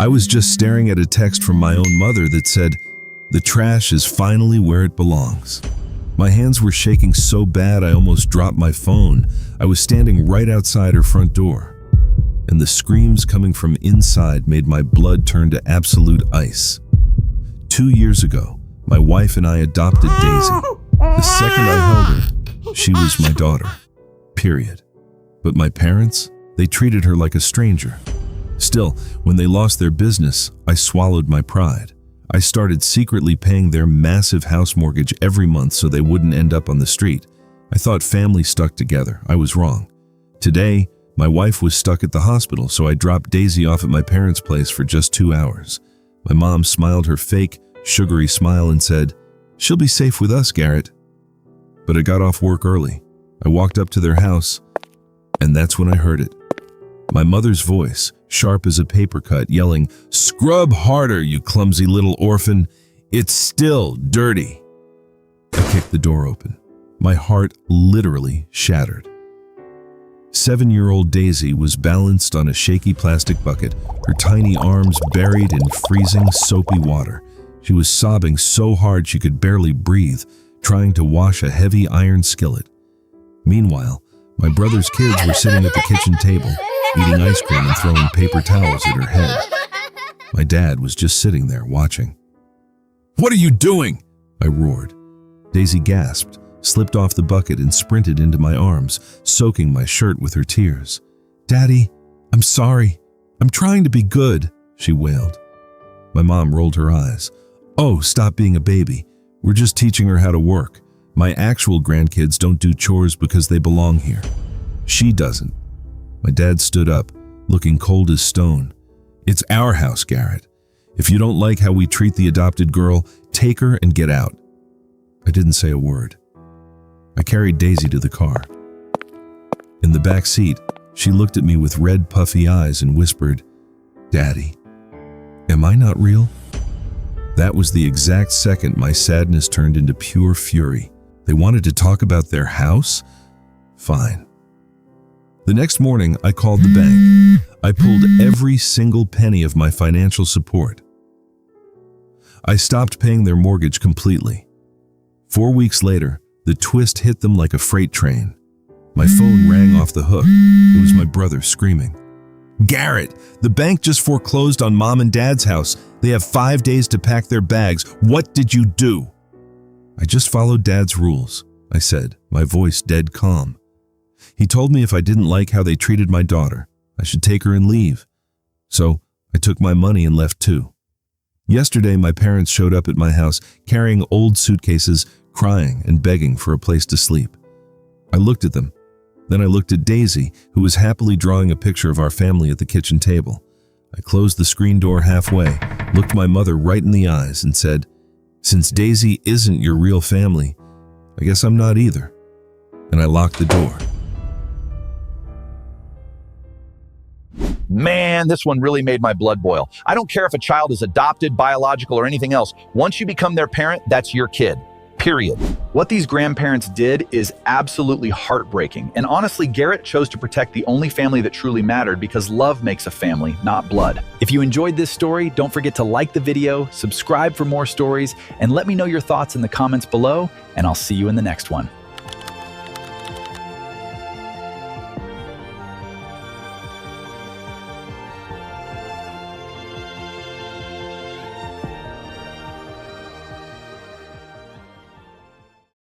I was just staring at a text from my own mother that said, "The trash is finally where it belongs." My hands were shaking so bad I almost dropped my phone. I was standing right outside her front door, and the screams coming from inside made my blood turn to absolute ice. 2 years ago, my wife and I adopted Daisy. The second I held her, she was my daughter. Period. But my parents, they treated her like a stranger. Still, when they lost their business, I swallowed my pride. I started secretly paying their massive house mortgage every month so they wouldn't end up on the street. I thought family stuck together. I was wrong. Today, my wife was stuck at the hospital, so I dropped Daisy off at my parents' place for just 2 hours. My mom smiled her fake, sugary smile and said, "She'll be safe with us, Garrett." But I got off work early. I walked up to their house, and that's when I heard it. My mother's voice, sharp as a paper cut, yelling, "Scrub harder, you clumsy little orphan. It's still dirty." I kicked the door open. My heart literally shattered. 7-year-old Daisy was balanced on a shaky plastic bucket, her tiny arms buried in freezing, soapy water. She was sobbing so hard she could barely breathe, trying to wash a heavy iron skillet. Meanwhile, my brother's kids were sitting at the kitchen table, eating ice cream and throwing paper towels at her head. My dad was just sitting there watching. "What are you doing?" I roared. Daisy gasped, slipped off the bucket and sprinted into my arms, soaking my shirt with her tears. "Daddy, I'm sorry. I'm trying to be good," she wailed. My mom rolled her eyes. "Oh, stop being a baby. We're just teaching her how to work. My actual grandkids don't do chores because they belong here. She doesn't." My dad stood up, looking cold as stone. "It's our house, Garrett. If you don't like how we treat the adopted girl, take her and get out." I didn't say a word. I carried Daisy to the car. In the back seat, she looked at me with red, puffy eyes and whispered, "Daddy, am I not real?" That was the exact second my sadness turned into pure fury. They wanted to talk about their house? Fine. The next morning, I called the bank. I pulled every single penny of my financial support. I stopped paying their mortgage completely. 4 weeks later, the twist hit them like a freight train. My phone rang off the hook. It was my brother screaming, "Garrett, the bank just foreclosed on Mom and Dad's house. They have 5 days to pack their bags. What did you do?" "I just followed Dad's rules," I said, my voice dead calm. "He told me if I didn't like how they treated my daughter, I should take her and leave. So I took my money and left too." Yesterday, my parents showed up at my house carrying old suitcases, crying and begging for a place to sleep. I looked at them. Then I looked at Daisy, who was happily drawing a picture of our family at the kitchen table. I closed the screen door halfway, looked my mother right in the eyes and said, "Since Daisy isn't your real family, I guess I'm not either." And I locked the door. Man, this one really made my blood boil. I don't care if a child is adopted, biological, or anything else. Once you become their parent, that's your kid. Period. What these grandparents did is absolutely heartbreaking. And honestly, Garrett chose to protect the only family that truly mattered because love makes a family, not blood. If you enjoyed this story, don't forget to like the video, subscribe for more stories, and let me know your thoughts in the comments below, and I'll see you in the next one.